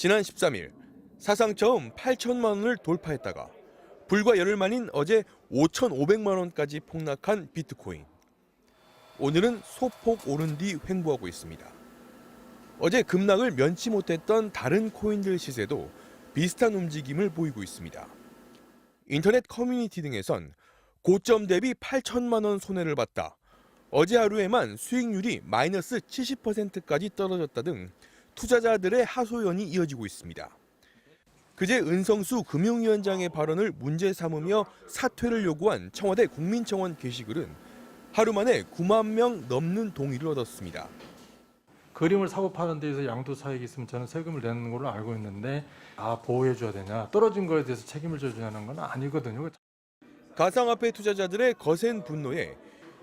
지난 13일 사상 처음 8천만 원을 돌파했다가 불과 열흘 만인 어제 5,500만 원까지 폭락한 비트코인. 오늘은 소폭 오른 뒤 횡보하고 있습니다. 어제 급락을 면치 못했던 다른 코인들 시세도 비슷한 움직임을 보이고 있습니다. 인터넷 커뮤니티 등에선 고점 대비 8천만 원 손해를 봤다, 어제 하루에만 수익률이 마이너스 70%까지 떨어졌다 등 투자자들의 하소연이 이어지고 있습니다. 그제 은성수 금융위원장의 발언을 문제 삼으며 사퇴를 요구한 청와대 국민청원 게시글은 하루 만에 9만 명 넘는 동의를 얻었습니다. 그림을 사고 파는 데에서 양도사익이 있으면 저는 세금을 내는 걸로 알고 있는데 보호해 줘야 되냐, 떨어진 거에 대해서 책임을 져주냐는 건 아니거든요. 가상화폐 투자자들의 거센 분노에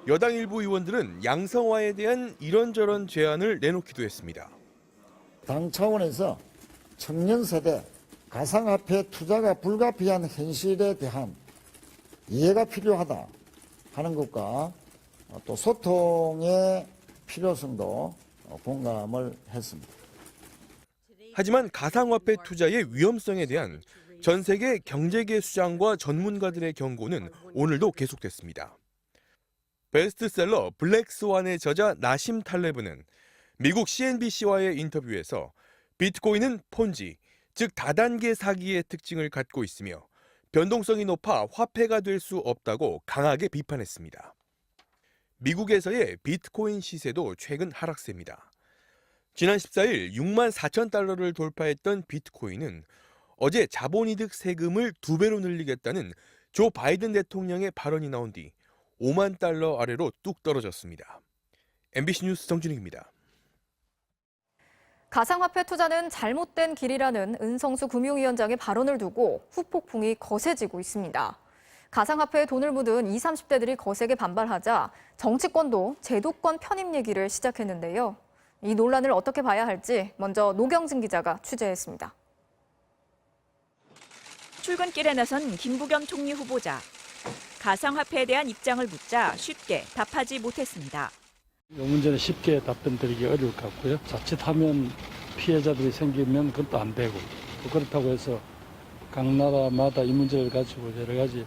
여당 일부 의원들은 양성화에 대한 이런저런 제안을 내놓기도 했습니다. 당 차원에서 청년 세대 가상화폐 투자가 불가피한 현실에 대한 이해가 필요하다 하는 것과 또 소통의 필요성도 공감을 했습니다. 하지만 가상화폐 투자의 위험성에 대한 전 세계 경제계 수장과 전문가들의 경고는 오늘도 계속됐습니다. 베스트셀러 블랙스완의 저자 나심 탈레브는 미국 CNBC와의 인터뷰에서 비트코인은 폰지, 즉 다단계 사기의 특징을 갖고 있으며 변동성이 높아 화폐가 될 수 없다고 강하게 비판했습니다. 미국에서의 비트코인 시세도 최근 하락세입니다. 지난 14일 6만 4천 달러를 돌파했던 비트코인은 어제 자본이득 세금을 2배로 늘리겠다는 조 바이든 대통령의 발언이 나온 뒤 5만 달러 아래로 뚝 떨어졌습니다. MBC 뉴스 정준익입니다. 가상화폐 투자는 잘못된 길이라는 은성수 금융위원장의 발언을 두고 후폭풍이 거세지고 있습니다. 가상화폐에 돈을 묻은 20, 30대들이 거세게 반발하자 정치권도 제도권 편입 얘기를 시작했는데요. 이 논란을 어떻게 봐야 할지 먼저 노경진 기자가 취재했습니다. 출근길에 나선 김부겸 총리 후보자. 가상화폐에 대한 입장을 묻자 쉽게 답하지 못했습니다. 이 문제는 쉽게 답변드리기 어려울 것 같고요. 자칫하면 피해자들이 생기면 그것도 안 되고, 또 그렇다고 해서 각 나라마다 이 문제를 가지고 여러 가지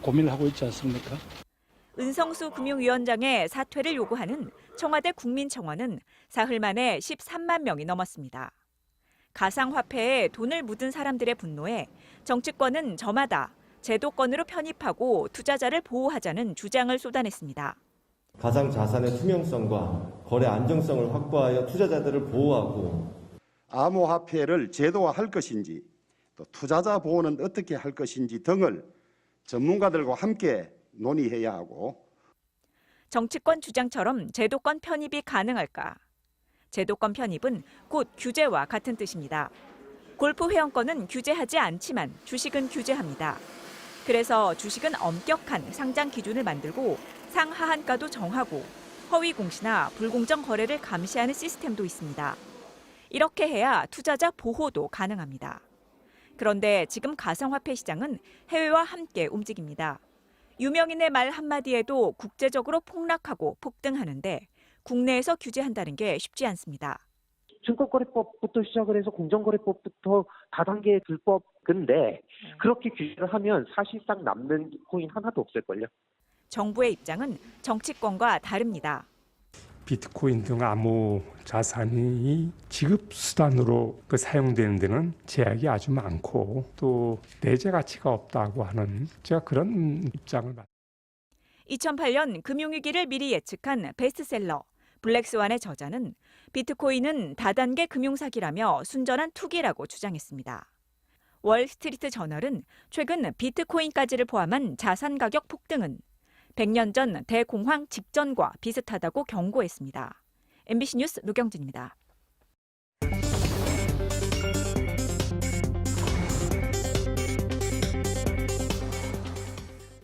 고민을 하고 있지 않습니까? 은성수 금융위원장의 사퇴를 요구하는 청와대 국민청원은 사흘 만에 13만 명이 넘었습니다. 가상화폐에 돈을 묻은 사람들의 분노에 정치권은 저마다 제도권으로 편입하고 투자자를 보호하자는 주장을 쏟아냈습니다. 가상자산의 투명성과 거래 안정성을 확보하여 투자자들을 보호하고 암호화폐를 제도화할 것인지, 또 투자자 보호는 어떻게 할 것인지 등을 전문가들과 함께 논의해야 하고, 정치권 주장처럼 제도권 편입이 가능할까? 제도권 편입은 곧 규제와 같은 뜻입니다. 골프 회원권은 규제하지 않지만 주식은 규제합니다. 그래서 주식은 엄격한 상장 기준을 만들고 상하한가도 정하고 허위 공시나 불공정 거래를 감시하는 시스템도 있습니다. 이렇게 해야 투자자 보호도 가능합니다. 그런데 지금 가상화폐 시장은 해외와 함께 움직입니다. 유명인의 말 한마디에도 국제적으로 폭락하고 폭등하는데 국내에서 규제한다는 게 쉽지 않습니다. 증권거래법부터 시작을 해서 공정거래법부터 다단계 불법, 근데 그렇게 규제를 하면 사실상 남는 코인 하나도 없을걸요. 정부의 입장은 정치권과 다릅니다. 비트코인 등 암호 자산이 지급 수단으로 사용되는 데는 제약이 아주 많고 또 내재 가치가 없다고 하는 제가 그런 입장을 2008년 금융위기를 미리 예측한 베스트셀러 블랙스완의 저자는 비트코인은 다단계 금융사기라며 순전한 투기라고 주장했습니다. 월스트리트 저널은 최근 비트코인까지를 포함한 자산 가격 폭등은 100년 전 대공황 직전과 비슷하다고 경고했습니다. MBC 뉴스 노경진입니다.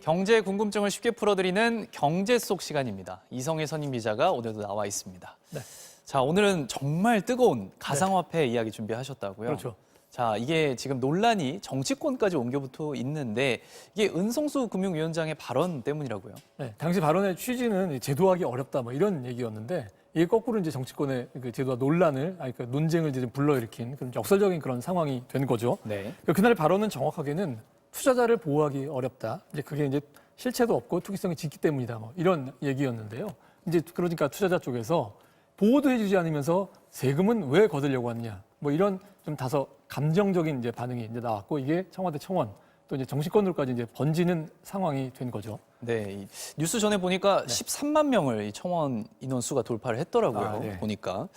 경제 궁금증을 쉽게 풀어드리는 경제 속 시간입니다. 이성애 선임 기자가 오늘도 나와 있습니다. 네. 자, 오늘은 정말 뜨거운 가상화폐 이야기 준비하셨다고요? 그렇죠. 자, 이게 지금 논란이 정치권까지 옮겨붙어 있는데 이게 은성수 금융위원장의 발언 때문이라고요? 네, 당시 발언의 취지는 제도하기 어렵다 이런 얘기였는데 이게 거꾸로 이제 정치권의 그 제도와 논란을, 그러니까 논쟁을 이제 불러일으킨 그런 역설적인 그런 상황이 된 거죠. 네. 그날 발언은 정확하게는 투자자를 보호하기 어렵다. 이제 그게 이제 실체도 없고 투기성이 짙기 때문이다. 뭐 이런 얘기였는데요. 이제 그러니까 투자자 쪽에서 보호도 해주지 않으면서 세금은 왜 거두려고 하느냐. 뭐 이런 좀 다소 감정적인 이제 반응이 이제 나왔고 이게 청와대 청원 또 이제 정치권으로까지 이제 번지는 상황이 된 거죠. 네, 이 뉴스 전에 보니까 13만 명을 이 청원 인원수가 돌파를 했더라고요. 네. 보니까.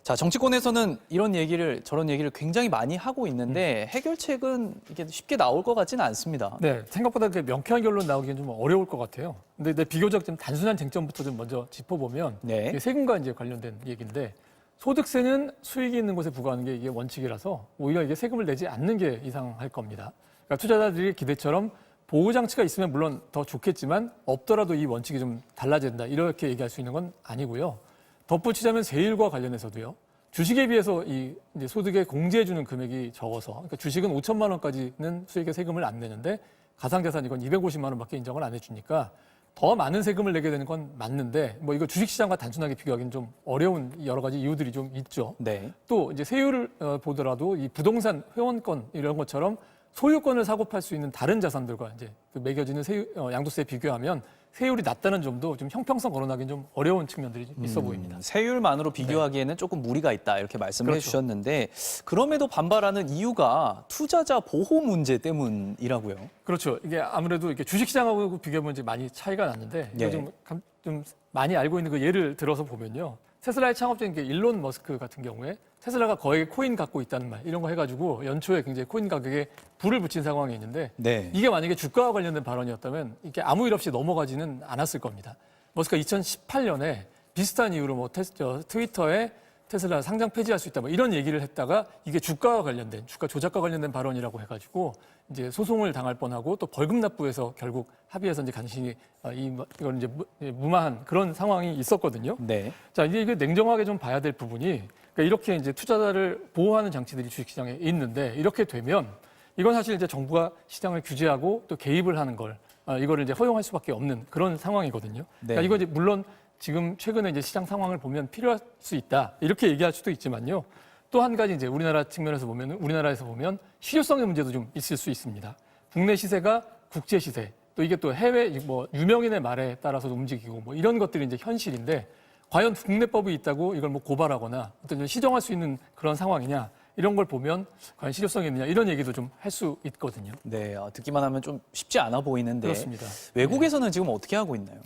자, 정치권에서는 이런 얘기를 저런 얘기를 굉장히 많이 하고 있는데 해결책은 이게 쉽게 나올 것 같지는 않습니다. 네, 생각보다 그 명쾌한 결론 나오기는 좀 어려울 것 같아요. 근데 비교적 좀 단순한 쟁점부터 좀 먼저 짚어보면 네. 이게 세금과 이제 관련된 얘기인데 소득세는 수익이 있는 곳에 부과하는 게 이게 원칙이라서 오히려 이게 세금을 내지 않는 게 이상할 겁니다. 그러니까 투자자들이 기대처럼 보호장치가 있으면 물론 더 좋겠지만 없더라도 이 원칙이 좀 달라진다 이렇게 얘기할 수 있는 건 아니고요. 덧붙이자면 세율과 관련해서도요. 주식에 비해서 이 이제 소득에 공제해주는 금액이 적어서 그러니까 주식은 5천만 원까지는 수익에 세금을 안 내는데 가상자산 이건 250만 원밖에 인정을 안 해주니까 더 많은 세금을 내게 되는 건 맞는데 뭐 이거 주식시장과 단순하게 비교하기는 좀 어려운 여러 가지 이유들이 좀 있죠. 네. 또 이제 세율을 보더라도 이 부동산 회원권 이런 것처럼 소유권을 사고 팔 수 있는 다른 자산들과 이제 그 매겨지는 양도세에 비교하면 세율이 낮다는 점도 좀 형평성 거론하기는 좀 어려운 측면들이 좀 있어 보입니다. 세율만으로 비교하기에는 조금 무리가 있다 이렇게 말씀을 그렇죠. 해주셨는데 그럼에도 반발하는 이유가 투자자 보호 문제 때문이라고요. 그렇죠. 이게 아무래도 이렇게 주식시장하고 비교하면 이제 많이 차이가 나는데 네. 좀 많이 알고 있는 그 예를 들어서 보면요. 테슬라의 창업자인 게 일론 머스크 같은 경우에 테슬라가 거액 코인 갖고 있다는 말 이런 거 해가지고 연초에 굉장히 코인 가격에 불을 붙인 상황이 있는데 네. 이게 만약에 주가와 관련된 발언이었다면 이게 아무 일 없이 넘어가지는 않았을 겁니다. 머스크가 2018년에 비슷한 이유로 뭐 트위터에 테슬라 상장 폐지할 수 있다 뭐 이런 얘기를 했다가 이게 주가와 관련된 주가 조작과 관련된 발언이라고 해가지고 이제 소송을 당할 뻔하고 또 벌금 납부해서 결국 합의해서 이제 간신히 이걸 이제 무마한 그런 상황이 있었거든요. 네. 자 이게 냉정하게 좀 봐야 될 부분이 그러니까 이렇게 이제 투자자를 보호하는 장치들이 주식시장에 있는데 이렇게 되면 이건 사실 이제 정부가 시장을 규제하고 또 개입을 하는 걸 이거를 이제 허용할 수밖에 없는 그런 상황이거든요. 네. 그러니까 이거 이제 물론 지금 최근에 이제 시장 상황을 보면 필요할 수 있다 이렇게 얘기할 수도 있지만요. 또 한 가지 이제 우리나라에서 보면 실효성의 문제도 좀 있을 수 있습니다. 국내 시세가 국제 시세 또 이게 또 해외 뭐 유명인의 말에 따라서 움직이고 뭐 이런 것들이 이제 현실인데 과연 국내법이 있다고 이걸 뭐 고발하거나 어떤 시정할 수 있는 그런 상황이냐 이런 걸 보면 과연 실효성이 있느냐 이런 얘기도 좀 할 수 있거든요. 네, 듣기만 하면 좀 쉽지 않아 보이는데 그렇습니다. 외국에서는 지금 어떻게 하고 있나요?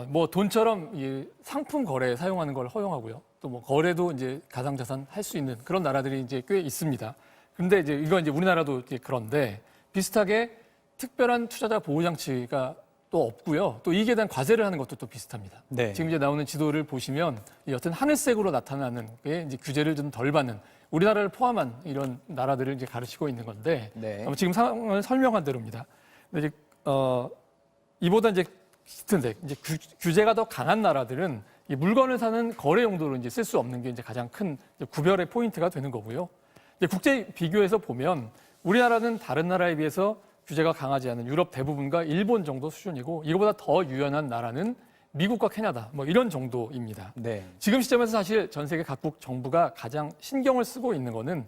뭐 돈처럼 이 상품 거래에 사용하는 걸 허용하고요. 또 뭐 거래도 이제 가상자산 할 수 있는 그런 나라들이 이제 꽤 있습니다. 근데 이제 이건 이제 우리나라도 이제 그런데 비슷하게 특별한 투자자 보호 장치가 또 없고요. 또 이게 대한 과세를 하는 것도 또 비슷합니다. 네. 지금 이제 나오는 지도를 보시면 여튼 하늘색으로 나타나는 게 이제 규제를 좀 덜 받는 우리나라를 포함한 이런 나라들을 이제 가르치고 있는 건데 네. 지금 상황을 설명한 대로입니다. 근데 이제 이보다 이제 짙은 색, 이제 규제가 더 강한 나라들은 이 물건을 사는 거래 용도로 이제 쓸 수 없는 게 이제 가장 큰 구별의 포인트가 되는 거고요. 이제 국제 비교해서 보면 우리나라는 다른 나라에 비해서 규제가 강하지 않은 유럽 대부분과 일본 정도 수준이고 이거보다 더 유연한 나라는 미국과 캐나다 뭐 이런 정도입니다. 네. 지금 시점에서 사실 전 세계 각국 정부가 가장 신경을 쓰고 있는 거는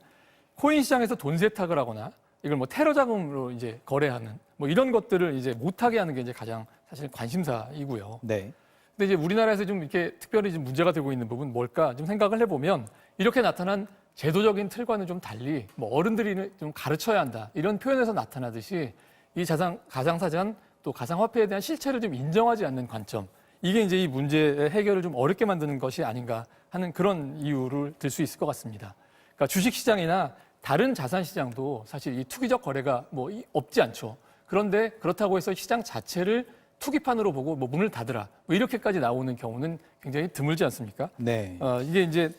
코인 시장에서 돈 세탁을 하거나 이걸 뭐 테러 자금으로 이제 거래하는 뭐 이런 것들을 이제 못하게 하는 게 이제 가장 사실 관심사이고요. 네. 근데 이제 우리나라에서 좀 이렇게 특별히 좀 문제가 되고 있는 부분 뭘까 좀 생각을 해보면 이렇게 나타난 제도적인 틀과는 좀 달리 뭐 어른들이 좀 가르쳐야 한다 이런 표현에서 나타나듯이 이 가상사전 또 가상화폐에 대한 실체를 좀 인정하지 않는 관점 이게 이제 이 문제의 해결을 좀 어렵게 만드는 것이 아닌가 하는 그런 이유를 들 수 있을 것 같습니다. 그러니까 주식시장이나 다른 자산시장도 사실 이 투기적 거래가 뭐 없지 않죠. 그런데 그렇다고 해서 시장 자체를 투기판으로 보고 뭐 문을 닫으라 뭐 이렇게까지 나오는 경우는 굉장히 드물지 않습니까? 네. 이게 이제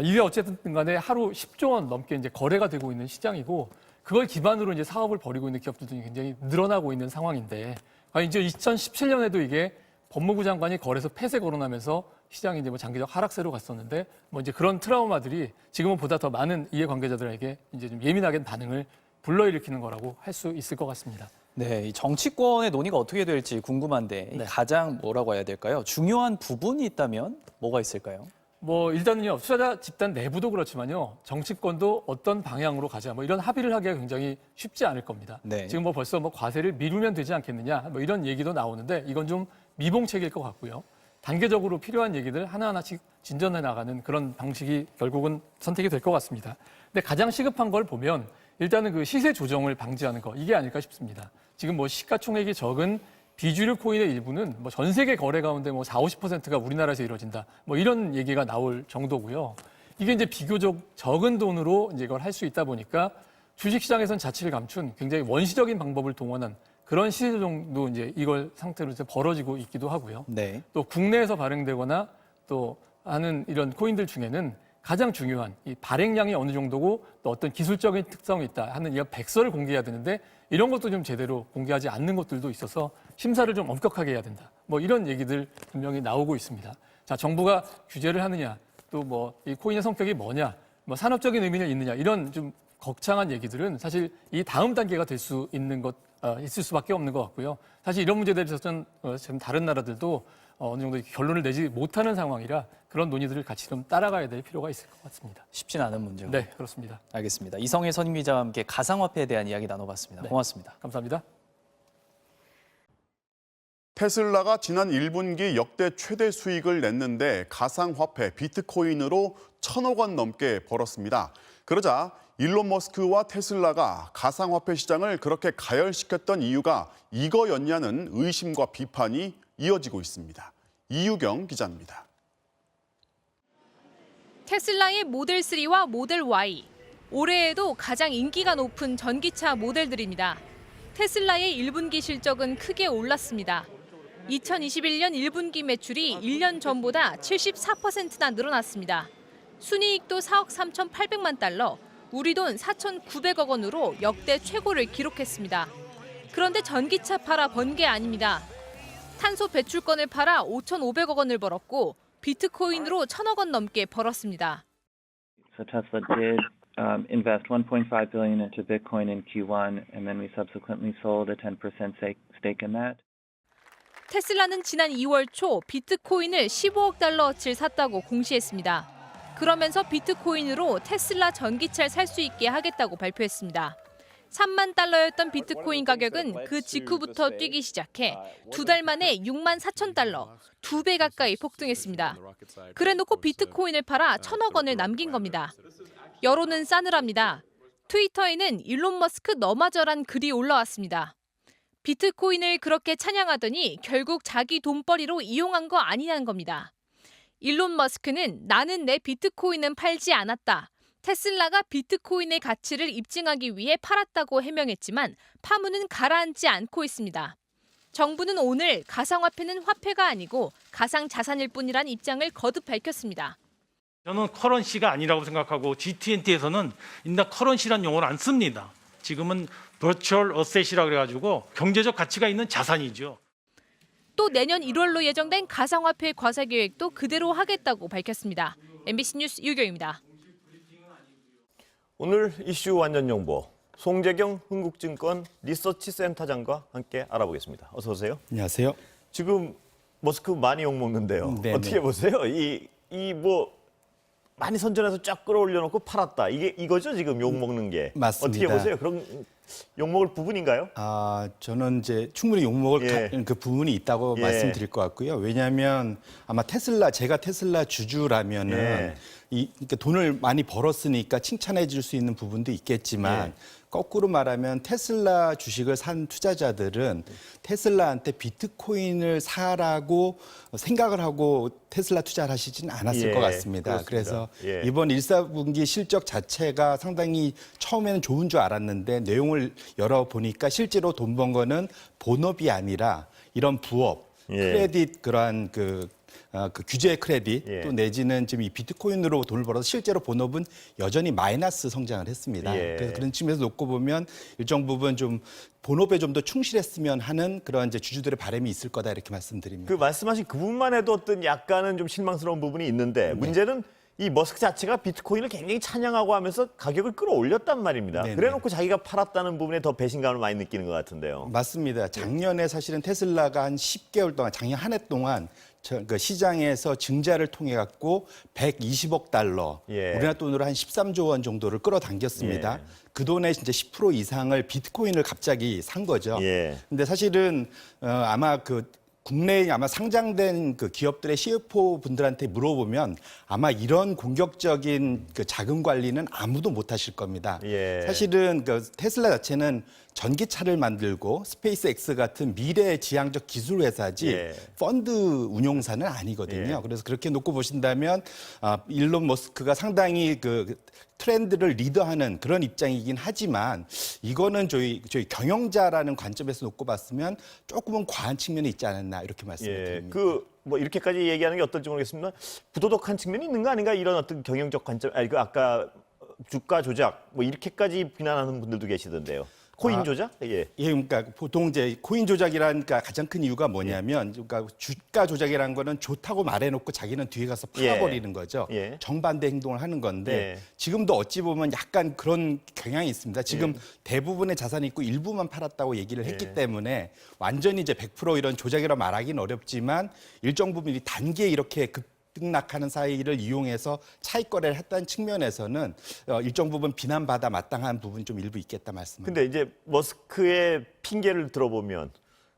이게 어쨌든 간에 하루 10조 원 넘게 이제 거래가 되고 있는 시장이고 그걸 기반으로 이제 사업을 벌이고 있는 기업들도 굉장히 늘어나고 있는 상황인데 이제 2017년에도 이게 법무부 장관이 거래소 폐쇄 거론하면서 시장이 이제 뭐 장기적 하락세로 갔었는데 뭐 이제 그런 트라우마들이 지금은 보다 더 많은 이해관계자들에게 이제 좀 예민하게 반응을 불러일으키는 거라고 할 수 있을 것 같습니다. 네, 이 정치권의 논의가 어떻게 될지 궁금한데 네. 가장 뭐라고 해야 될까요? 중요한 부분이 있다면 뭐가 있을까요? 뭐 일단은요, 투자자 집단 내부도 그렇지만요, 정치권도 어떤 방향으로 가자, 뭐 이런 합의를 하기가 굉장히 쉽지 않을 겁니다. 네. 지금 뭐 벌써 뭐 과세를 미루면 되지 않겠느냐, 뭐 이런 얘기도 나오는데 이건 좀 미봉책일 것 같고요. 단계적으로 필요한 얘기들 하나하나씩 진전해 나가는 그런 방식이 결국은 선택이 될 것 같습니다. 근데 가장 시급한 걸 보면 일단은 그 시세 조정을 방지하는 거, 이게 아닐까 싶습니다. 지금 뭐 시가총액이 적은 비주류 코인의 일부는 뭐 전 세계 거래 가운데 뭐 40~50%가 우리나라에서 이루어진다. 뭐 이런 얘기가 나올 정도고요. 이게 이제 비교적 적은 돈으로 이제 이걸 할 수 있다 보니까 주식시장에선 자치를 감춘 굉장히 원시적인 방법을 동원한 그런 시세 조정도 이제 이걸 상태로 이제 벌어지고 있기도 하고요. 네. 또 국내에서 발행되거나 또 하는 이런 코인들 중에는 가장 중요한 이 발행량이 어느 정도고 또 어떤 기술적인 특성이 있다 하는 이런 백서를 공개해야 되는데 이런 것도 좀 제대로 공개하지 않는 것들도 있어서 심사를 좀 엄격하게 해야 된다. 뭐 이런 얘기들 분명히 나오고 있습니다. 자, 정부가 규제를 하느냐, 또 뭐 이 코인의 성격이 뭐냐, 뭐 산업적인 의미는 있느냐 이런 좀 거창한 얘기들은 사실 이 다음 단계가 될 수 있는 것 있을 수밖에 없는 것 같고요. 사실 이런 문제에 대해서는 지금 다른 나라들도 어느 정도 결론을 내지 못하는 상황이라 그런 논의들을 같이 좀 따라가야 될 필요가 있을 것 같습니다. 쉽진 않은 문제고. 네, 그렇습니다. 알겠습니다. 이성일 선임기자와 함께 가상화폐에 대한 이야기 나눠봤습니다. 네. 고맙습니다. 감사합니다. 테슬라가 지난 1분기 역대 최대 수익을 냈는데 가상화폐 비트코인으로 1,000억 원 넘게 벌었습니다. 그러자 일론 머스크와 테슬라가 가상화폐 시장을 그렇게 가열시켰던 이유가 이거였냐는 의심과 비판이 이어지고 있습니다. 이유경 기자입니다. 테슬라의 모델 3와 모델 Y, 올해에도 가장 인기가 높은 전기차 모델들입니다. 테슬라의 1분기 실적은 크게 올랐습니다. 2021년 1분기 매출이 1년 전보다 74%나 늘어났습니다. 순이익도 4억 3,800만 달러, 우리 돈 4,900억 원으로 역대 최고를 기록했습니다. 그런데 전기차 팔아 번 게 아닙니다. 탄소 배출권을 팔아 5,500억 원을 벌었고 비트코인으로 1,000억 원 넘게 벌었습니다. So Tesla did invest 1.5 billion into Bitcoin in Q1, and then we subsequently sold a 10% stake in that. 테슬라는 지난 2월 초 비트코인을 15억 달러어치를 샀다고 공시했습니다. 그러면서 비트코인으로 테슬라 전기차를 살 수 있게 하겠다고 발표했습니다. 3만 달러였던 비트코인 가격은 그 직후부터 뛰기 시작해 2달 만에 6만 4천 달러, 2배 가까이 폭등했습니다. 그래놓고 비트코인을 팔아 1,000억 원을 남긴 겁니다. 여론은 싸늘합니다. 트위터에는 일론 머스크 너마저란 글이 올라왔습니다. 비트코인을 그렇게 찬양하더니 결국 자기 돈벌이로 이용한 거 아니냐는 겁니다. 일론 머스크는 나는 내 비트코인은 팔지 않았다. 테슬라가 비트코인의 가치를 입증하기 위해 팔았다고 해명했지만 파문은 가라앉지 않고 있습니다. 정부는 오늘 가상화폐는 화폐가 아니고 가상자산일 뿐이란 입장을 거듭 밝혔습니다. 저는 커런시가 아니라고 생각하고 GT&T에서는 인다 커런시란 용어를 안 씁니다. 지금은 버추얼 어셋이라고 그래가지고 경제적 가치가 있는 자산이죠. 또 내년 1월로 예정된 가상화폐 과세 계획도 그대로 하겠다고 밝혔습니다. MBC 뉴스 유경입니다. 오늘 이슈 완전 정보 송재경 흥국증권 리서치센터장과 함께 알아보겠습니다. 어서 오세요. 안녕하세요. 지금 머스크 많이 욕먹는데요. 네네. 어떻게 보세요? 이 뭐 많이 선전해서 쫙 끌어올려놓고 팔았다. 이거죠 지금 욕먹는 게. 맞습니다. 어떻게 보세요? 그럼 욕먹을 부분인가요? 저는 이제 충분히 욕먹을 그 부분이 있다고 말씀드릴 것 같고요. 왜냐하면 아마 제가 테슬라 주주라면은 그러니까 돈을 많이 벌었으니까 칭찬해 줄 수 있는 부분도 있겠지만 거꾸로 말하면 테슬라 주식을 산 투자자들은 테슬라한테 비트코인을 사라고 생각을 하고 테슬라 투자를 하시진 않았을 것 같습니다. 그렇습니다. 그래서 예. 이번 1사분기 실적 자체가 상당히 처음에는 좋은 줄 알았는데 내용을 열어보니까 실제로 돈 번 거는 본업이 아니라 이런 부업, 크레딧 그러한 그 규제 크레딧 또 내지는 지금 이 비트코인으로 돈을 벌어서 실제로 본업은 여전히 마이너스 성장을 했습니다. 그래서 그런 측면에서 놓고 보면 일정 부분 좀 본업에 좀 더 충실했으면 하는 그런 이제 주주들의 바람이 있을 거다 이렇게 말씀드립니다. 그 말씀하신 그 부분만 해도 어떤 약간은 좀 실망스러운 부분이 있는데 문제는 이 머스크 자체가 비트코인을 굉장히 찬양하고 하면서 가격을 끌어올렸단 말입니다. 네네. 그래놓고 자기가 팔았다는 부분에 더 배신감을 많이 느끼는 것 같은데요. 맞습니다. 작년에 사실은 테슬라가 한 10개월 동안, 작년 한 해 동안 그 시장에서 증자를 통해 갖고 120억 달러, 예. 우리나라 돈으로 한 13조 원 정도를 끌어당겼습니다. 예. 그 돈의 진짜 10% 이상을 비트코인을 갑자기 산 거죠. 예. 근데 사실은 아마 그 국내에 아마 상장된 그 기업들의 CFO 분들한테 물어보면 아마 이런 공격적인 그 자금 관리는 아무도 못 하실 겁니다. 예. 사실은 그 테슬라 자체는 전기차를 만들고 스페이스X 같은 미래 지향적 기술 회사지 예. 펀드 운용사는 아니거든요. 예. 그래서 그렇게 놓고 보신다면 일론 머스크가 상당히 그 트렌드를 리더하는 그런 입장이긴 하지만 이거는 저희 경영자라는 관점에서 놓고 봤으면 조금은 과한 측면이 있지 않았나 이렇게 말씀을 예. 드립니다. 뭐 이렇게까지 얘기하는 게 어떨지 모르겠습니다. 부도덕한 측면이 있는 거 아닌가 이런 어떤 경영적 관점. 아니 그 아까 주가 조작 뭐 이렇게까지 비난하는 분들도 계시던데요. 코인 조작? 예. 예, 그러니까 보통 이제 코인 조작이라는 가장 큰 이유가 뭐냐면, 그러니까 주가 조작이라는 거는 좋다고 말해놓고 자기는 뒤에 가서 팔아버리는 거죠. 예. 정반대 행동을 하는 건데 예. 지금도 어찌 보면 약간 그런 경향이 있습니다. 지금 예. 대부분의 자산이 있고 일부만 팔았다고 얘기를 했기 예. 때문에 완전히 이제 100% 이런 조작이라 말하기는 어렵지만 일정 부분 이 단계에 이렇게 급등락하는 사이를 이용해서 차익 거래를 했다는 측면에서는 일정 부분 비난받아 마땅한 부분 좀 일부 있겠다 말씀입니다. 근데 이제 머스크의 핑계를 들어보면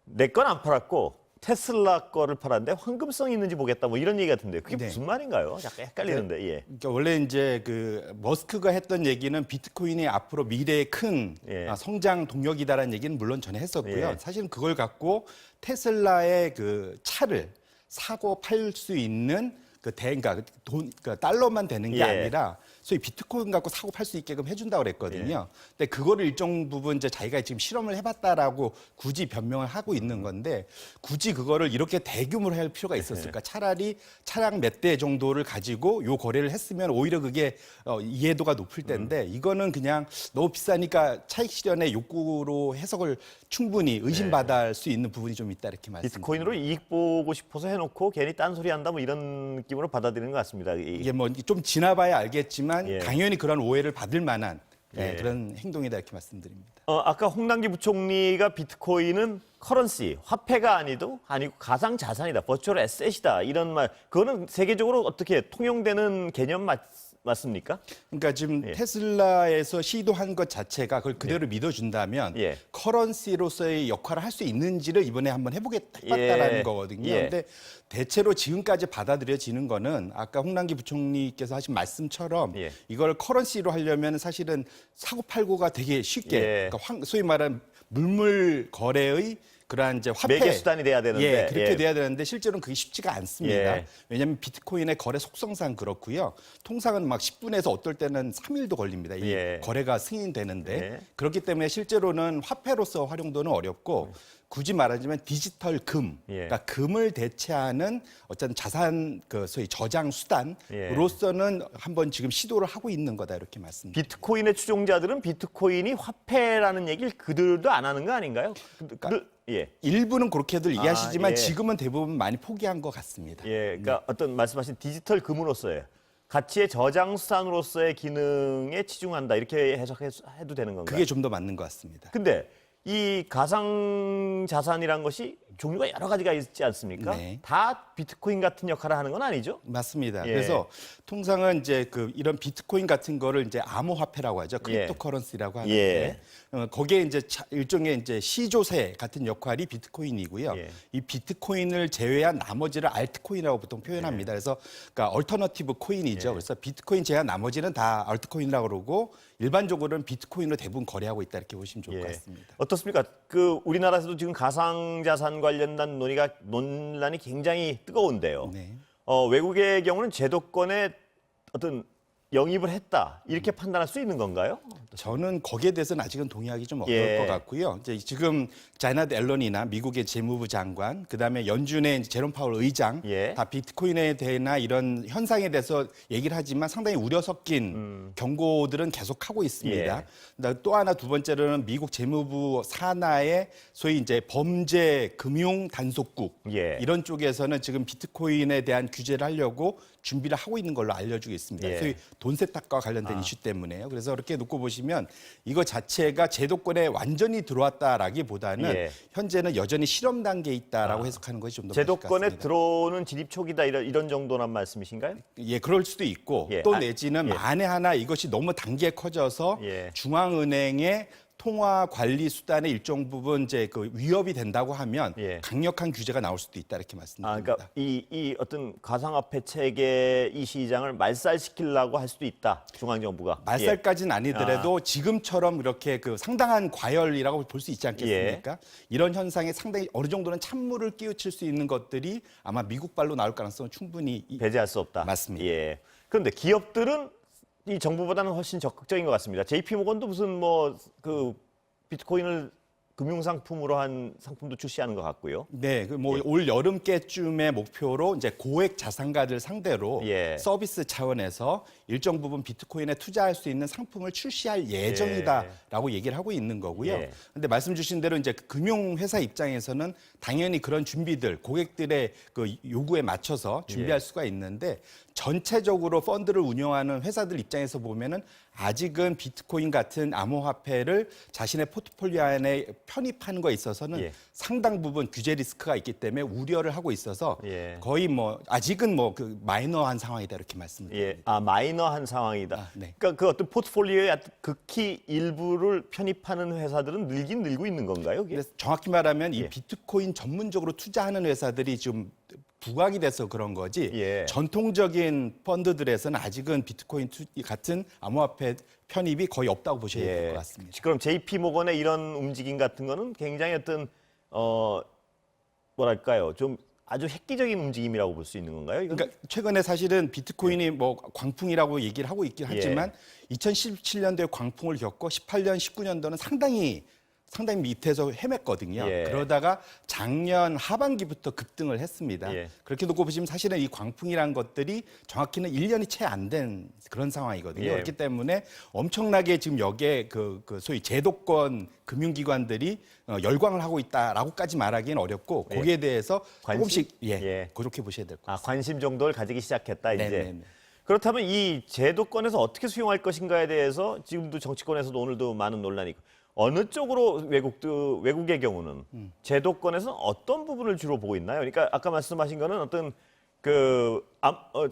내 건 안 팔았고 테슬라 거를 팔았는데 황금성이 있는지 보겠다 뭐 이런 얘기 같은데 그게 네. 무슨 말인가요? 약간 헷갈리는데. 예. 그러니까 원래 이제 그 머스크가 했던 얘기는 비트코인이 앞으로 미래의 큰 예. 성장 동력이다라는 얘기는 물론 전에 했었고요. 예. 사실은 그걸 갖고 테슬라의 그 차를 사고 팔 수 있는 그러니까 달러만 되는 게 예. 아니라 소위 비트코인 갖고 사고 팔 수 있게끔 해준다고 그랬거든요. 근데 그거를 일정 부분 이제 자기가 지금 실험을 해봤다라고 굳이 변명을 하고 있는 건데 굳이 그거를 이렇게 대규모로 할 필요가 있었을까? 차라리 차량 몇 대 정도를 가지고 요 거래를 했으면 오히려 그게 이해도가 높을 텐데 이거는 그냥 너무 비싸니까 차익 실현의 욕구로 해석을 충분히 의심받을 수 있는 부분이 좀 있다 이렇게 말씀드립니다. 비트코인으로 이익 보고 싶어서 해놓고 괜히 딴소리 한다 뭐 이런 느낌으로 받아들이는 것 같습니다. 이게 뭐 좀 지나봐야 알겠지만 예. 당연히 그런 오해를 받을 만한 예. 그런 행동이다 이렇게 말씀드립니다. 아까 홍남기 부총리가 비트코인은 커런시, 화폐가 아니고 가상 자산이다, 버추얼 에셋이다 이런 말, 그거는 세계적으로 어떻게 통용되는 개념 맞습니까? 그러니까 지금 예. 테슬라에서 시도한 것 자체가 그걸 그대로 믿어준다면 예. 커런시로서의 역할을 할 수 있는지를 이번에 한번 해봤다라는 예. 거거든요. 예. 근데 대체로 지금까지 받아들여지는 거는 아까 홍남기 부총리께서 하신 말씀처럼 예. 이걸 커런시로 하려면 사실은 사고 팔고가 되게 쉽게 예. 그러니까 소위 말하는 물물 거래의 그러한 이제 화폐 매개 수단이 돼야 되는데. 예, 그렇게 예. 돼야 되는데 실제로는 그게 쉽지가 않습니다. 예. 왜냐하면 비트코인의 거래 속성상 그렇고요. 통상은 막 10분에서 어떨 때는 3일도 걸립니다. 이 예. 거래가 승인되는데 예. 그렇기 때문에 실제로는 화폐로서 활용도는 어렵고 굳이 말하자면 디지털 금, 예. 그러니까 금을 대체하는 어떤 자산 그 소위 저장 예. 수단으로서는 한번 지금 시도를 하고 있는 거다 이렇게 말씀드립니다. 비트코인의 추종자들은 비트코인이 화폐라는 얘기를 그들도 안 하는 거 아닌가요? 예. 일부는 그렇게들 이해하시지만 예. 지금은 대부분 많이 포기한 것 같습니다. 예, 그러니까 어떤 말씀하신 디지털 금으로서의 가치의 저장 수단으로서의 기능에 치중한다 이렇게 해석해도 되는 건가요? 그게 좀 더 맞는 것 같습니다. 근데 이 가상 자산이란 것이 종류가 여러 가지가 있지 않습니까? 네. 다 비트코인 같은 역할을 하는 건 아니죠? 맞습니다. 예. 그래서 통상은 이제 이런 비트코인 같은 거를 이제 암호화폐라고 하죠. 크립토커런시라고 하는데 예. 거기에 이제 일종의 이제 시조세 같은 역할이 비트코인이고요. 예. 이 비트코인을 제외한 나머지를 알트코인이라고 보통 표현합니다. 그래서 그러니까 얼터너티브 코인이죠. 예. 그래서 비트코인 제외한 나머지는 다 알트코인이라고 그러고 일반적으로는 비트코인으로 대부분 거래하고 있다 이렇게 보시면 좋을 것 같습니다. 어떻습니까? 우리나라에서도 지금 가상자산 관련된 논란이 굉장히 뜨거운데요. 네. 외국의 경우는 제도권에 어떤 영입을 했다 이렇게 판단할 수 있는 건가요? 저는 거기에 대해서는 아직은 동의하기 좀 어려울 예. 것 같고요. 이제 지금 자이나드 앨런이나 미국의 재무부 장관, 그다음에 연준의 제롬 파월 의장 예. 다 비트코인에 대해나 이런 현상에 대해서 얘기를 하지만 상당히 우려 섞인 경고들은 계속하고 있습니다. 예. 또 하나 두 번째로는 미국 재무부 산하의 소위 이제 범죄 금융 단속국 예. 이런 쪽에서는 지금 비트코인에 대한 규제를 하려고 준비를 하고 있는 걸로 알려지고 있습니다. 예. 소위 돈 세탁과 관련된 이슈 때문에요. 그래서 이렇게 놓고 보시면 이거 자체가 제도권에 완전히 들어왔다라기보다는 예. 현재는 여전히 실험 단계에 있다라고 해석하는 것이 좀 더 맞을 것 제도권에 같습니다. 들어오는 진입 초기다 이런 정도란 말씀이신가요? 예, 그럴 수도 있고 예. 또 내지는 예. 만에 하나 이것이 너무 단계에 커져서 예. 중앙은행의 통화 관리 수단의 일정 부분 이제 그 위협이 된다고 하면 예. 강력한 규제가 나올 수도 있다 이렇게 말씀드립니다. 그러니까 이 어떤 가상화폐 체계 이 시장을 말살시키려고 할 수도 있다. 중앙정부가. 말살까지는 아니더라도 지금처럼 이렇게 그 상당한 과열이라고 볼 수 있지 않겠습니까? 예. 이런 현상에 상당히 어느 정도는 찬물을 끼우칠 수 있는 것들이 아마 미국발로 나올 가능성은 충분히 배제할 수 없다. 맞습니다. 예. 그런데 기업들은 이 정부보다는 훨씬 적극적인 것 같습니다. JP모건도 무슨 뭐 그 비트코인을 금융상품으로 한 상품도 출시하는 것 같고요. 네, 그 뭐 올 여름께쯤의 목표로 이제 고액 자산가들 상대로 예. 서비스 차원에서 일정 부분 비트코인에 투자할 수 있는 상품을 출시할 예정이다라고 얘기를 하고 있는 거고요. 예. 근데 말씀 주신 대로 이제 금융회사 입장에서는 당연히 그런 준비들, 고객들의 그 요구에 맞춰서 준비할 수가 있는데 전체적으로 펀드를 운영하는 회사들 입장에서 보면은 아직은 비트코인 같은 암호화폐를 자신의 포트폴리오 안에 편입하는 거에 있어서는 예. 상당 부분 규제 리스크가 있기 때문에 우려를 하고 있어서 예. 거의 뭐 아직은 뭐 그 마이너한 상황이다 이렇게 말씀드립니다. 예. 마이너한 상황이다. 네. 그러니까 그 어떤 포트폴리오의 극히 일부를 편입하는 회사들은 늘긴 늘고 있는 건가요? 그게? 그래서 정확히 말하면 이 예. 비트코인 전문적으로 투자하는 회사들이 좀 부각이 돼서 그런 거지 예. 전통적인 펀드들에서는 아직은 비트코인 같은 암호화폐 편입이 거의 없다고 보셔야 될 것 같습니다. 그럼 JP모건의 이런 움직임 같은 거는 굉장히 어떤 뭐랄까요? 좀 아주 획기적인 움직임이라고 볼 수 있는 건가요? 이건? 그러니까 최근에 사실은 비트코인이 뭐 광풍이라고 얘기를 하고 있긴 하지만 2017년도에 광풍을 겪고 18년, 19년도는 상당히 밑에서 헤맸거든요. 예. 그러다가 작년 하반기부터 급등을 했습니다. 예. 그렇게 놓고 보시면 사실은 이 광풍이란 것들이 정확히는 1년이 채 안 된 그런 상황이거든요. 예. 그렇기 때문에 엄청나게 지금 여기에 그 소위 제도권 금융기관들이 열광을 하고 있다라고까지 말하기는 어렵고 예. 거기에 대해서 관심? 조금씩 그렇게 보셔야 될 것 같습니다. 관심 정도를 가지기 시작했다 이제. 네네네. 그렇다면 이 제도권에서 어떻게 수용할 것인가에 대해서 지금도 정치권에서도 오늘도 많은 논란이 있고 어느 쪽으로 외국의 경우는 제도권에서는 어떤 부분을 주로 보고 있나요? 그러니까 아까 말씀하신 거는 어떤 그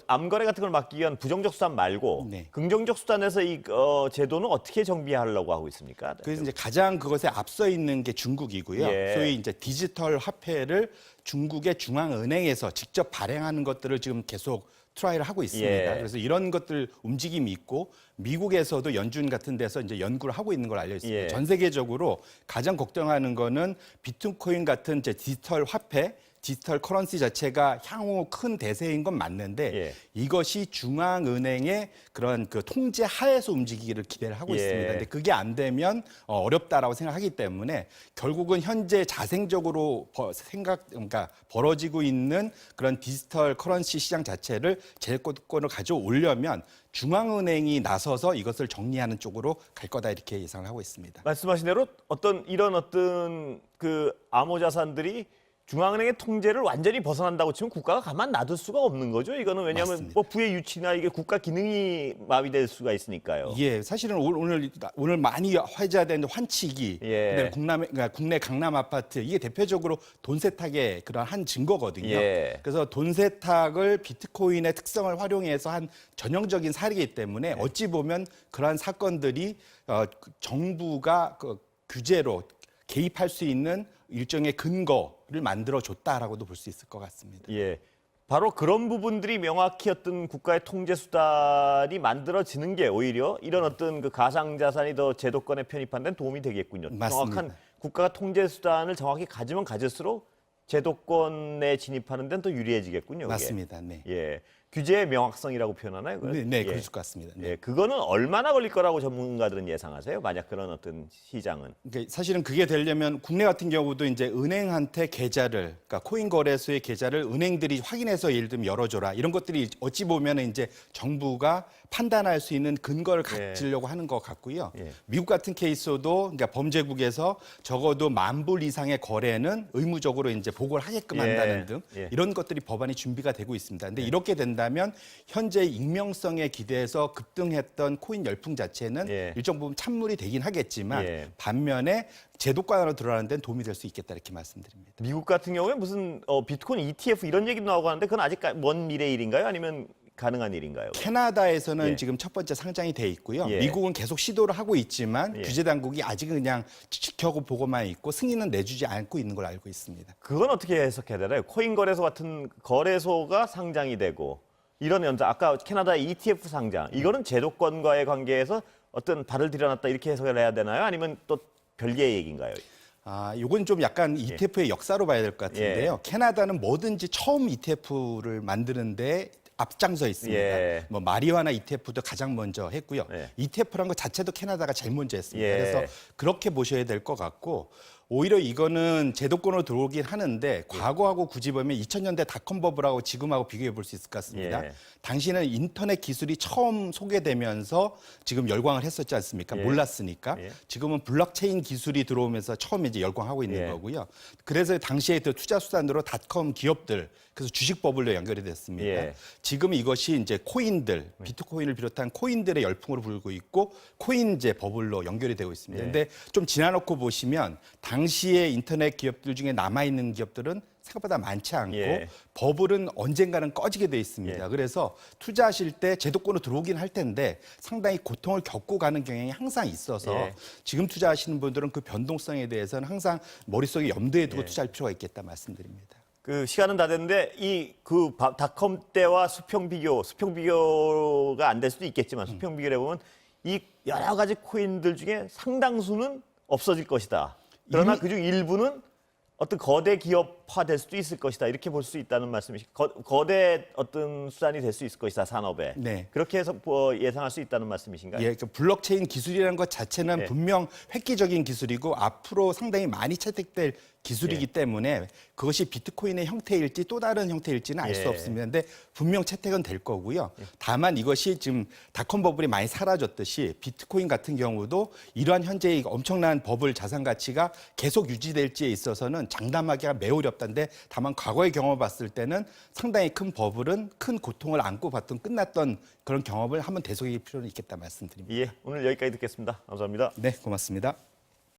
암거래 같은 걸 막기 위한 부정적 수단 말고 긍정적 수단에서 이 제도는 어떻게 정비하려고 하고 있습니까? 그래서 이제 가장 그것에 앞서 있는 게 중국이고요. 예. 소위 이제 디지털 화폐를 중국의 중앙은행에서 직접 발행하는 것들을 지금 계속 트라이를 하고 있습니다. 예. 그래서 이런 것들 움직임이 있고 미국에서도 연준 같은 데서 이제 연구를 하고 있는 걸 알려 있습니다. 예. 전 세계적으로 가장 걱정하는 거는 비트코인 같은 이제 디지털 화폐, 디지털 커런시 자체가 향후 큰 대세인 건 맞는데 예. 이것이 중앙은행의 그런 그 통제 하에서 움직이기를 기대를 하고 예. 있습니다. 근데 그게 안 되면 어렵다라고 생각하기 때문에 결국은 현재 자생적으로 그러니까 벌어지고 있는 그런 디지털 커런시 시장 자체를 제도권을 가져오려면 중앙은행이 나서서 이것을 정리하는 쪽으로 갈 거다 이렇게 예상을 하고 있습니다. 말씀하신 대로 이런 그 암호 자산들이 중앙은행의 통제를 완전히 벗어난다고 치면 국가가 가만 놔둘 수가 없는 거죠. 이거는 왜냐하면 맞습니다. 뭐 부의 유치나 이게 국가 기능이 마비될 수가 있으니까요. 예, 사실은 오늘 많이 화제된 환치기, 예. 그다음에 국내 강남 아파트 이게 대표적으로 돈 세탁의 그런 한 증거거든요. 예. 그래서 돈 세탁을 비트코인의 특성을 활용해서 한 전형적인 사례이기 때문에 어찌 보면 그러한 사건들이 정부가 그 규제로 개입할 수 있는 일종의 근거를 만들어줬다라고도 볼 수 있을 것 같습니다. 예. 바로 그런 부분들이 명확히 어떤 국가의 통제 수단이 만들어지는 게 오히려 이런 어떤 그 가상 자산이 더 제도권에 편입하는 데 도움이 되겠군요. 맞습니다. 정확한 국가가 통제 수단을 정확히 가지면 가질수록 제도권에 진입하는 데는 더 유리해지겠군요. 그게. 맞습니다. 네. 예. 규제의 명확성이라고 표현하나요? 그걸? 네, 예. 그럴 것 같습니다. 네. 예, 그거는 얼마나 걸릴 거라고 전문가들은 예상하세요? 만약 그런 어떤 시장은? 그러니까 사실은 그게 되려면 국내 같은 경우도 이제 은행한테 계좌를, 그러니까 코인 거래소의 계좌를 은행들이 확인해서 예를 들면 열어줘라 이런 것들이 어찌 보면 이제 정부가 판단할 수 있는 근거를 가지려고 하는 것 같고요. 예. 미국 같은 케이스도 그러니까 범죄국에서 적어도 10,000불 이상의 거래는 의무적으로 이제 보고를 하게끔 예. 한다는 등 예. 이런 것들이 법안이 준비가 되고 있습니다. 근데 이렇게 된다면 말하면 현재 익명성에 기대해서 급등했던 코인 열풍 자체는 예. 일정 부분 찬물이 되긴 하겠지만 예. 반면에 제도권으로 들어가는 데는 도움이 될 수 있겠다 이렇게 말씀드립니다. 미국 같은 경우에 무슨 비트코인 ETF 이런 얘기도 나오고 하는데 그건 아직 먼 미래 일인가요? 아니면 가능한 일인가요? 캐나다에서는 예. 지금 첫 번째 상장이 돼 있고요. 예. 미국은 계속 시도를 하고 있지만 예. 규제 당국이 아직은 그냥 지켜보고만 있고 승인은 내주지 않고 있는 걸로 알고 있습니다. 그건 어떻게 해석해야 되나요? 코인 거래소 같은 거래소가 상장이 되고 이런 연장, 아까 캐나다 ETF 상장, 이거는 제도권과의 관계에서 어떤 발을 들여놨다 이렇게 해석을 해야 되나요? 아니면 또 별개의 얘기인가요? 이건 좀 약간 ETF의 역사로 봐야 될 것 같은데요. 예. 캐나다는 뭐든지 처음 ETF를 만드는데 앞장서 있습니다. 예. 뭐 마리화나 ETF도 가장 먼저 했고요. 예. ETF란 것 자체도 캐나다가 제일 먼저 했습니다. 예. 그래서 그렇게 보셔야 될 것 같고 오히려 이거는 제도권으로 들어오긴 하는데 과거하고 굳이 보면 2000년대 닷컴 버블하고 지금하고 비교해 볼 수 있을 것 같습니다. 예. 당시는 인터넷 기술이 처음 소개되면서 지금 열광을 했었지 않습니까? 예. 몰랐으니까. 예. 지금은 블록체인 기술이 들어오면서 처음 이제 열광하고 있는 예. 거고요. 그래서 당시에 그 투자 수단으로 닷컴 기업들, 그래서 주식 버블로 연결이 됐습니다. 예. 지금 이것이 이제 코인들, 비트코인을 비롯한 코인들의 열풍으로 불고 있고 코인제 버블로 연결이 되고 있습니다. 예. 근데 좀 지나놓고 보시면 당시에 인터넷 기업들 중에 남아있는 기업들은 생각보다 많지 않고 예. 버블은 언젠가는 꺼지게 돼 있습니다. 예. 그래서 투자하실 때 제도권으로 들어오긴 할 텐데 상당히 고통을 겪고 가는 경향이 항상 있어서 예. 지금 투자하시는 분들은 그 변동성에 대해서는 항상 머릿속에 염두에 두고 예. 투자할 필요가 있겠다 말씀드립니다. 그 시간은 다 됐는데 그 닷컴 때와 수평 비교가 안 될 수도 있겠지만 수평 비교를 해보면 이 여러 가지 코인들 중에 상당수는 없어질 것이다. 그러나 그중 일부는 어떤 거대 기업화 될 수도 있을 것이다. 이렇게 볼 수 있다는 말씀이시. 거대 어떤 수단이 될 수 있을 것이다. 산업에. 네. 그렇게 해서 예상할 수 있다는 말씀이신가요? 예, 그 블록체인 기술이라는 것 자체는 예. 분명 획기적인 기술이고 앞으로 상당히 많이 채택될 기술이기 예. 때문에 그것이 비트코인의 형태일지 또 다른 형태일지는 알 수 예. 없습니다. 근데 분명 채택은 될 거고요. 다만 이것이 지금 닷컴 버블이 많이 사라졌듯이 비트코인 같은 경우도 이러한 현재의 엄청난 버블 자산 가치가 계속 유지될지에 있어서는 장담하기가 매우 어렵다는데 다만 과거의 경험을 봤을 때는 상당히 큰 버블은 큰 고통을 안고 봤던 끝났던 그런 경험을 한번 되새길 필요는 있겠다 말씀드립니다. 예, 오늘 여기까지 듣겠습니다. 감사합니다. 네, 고맙습니다.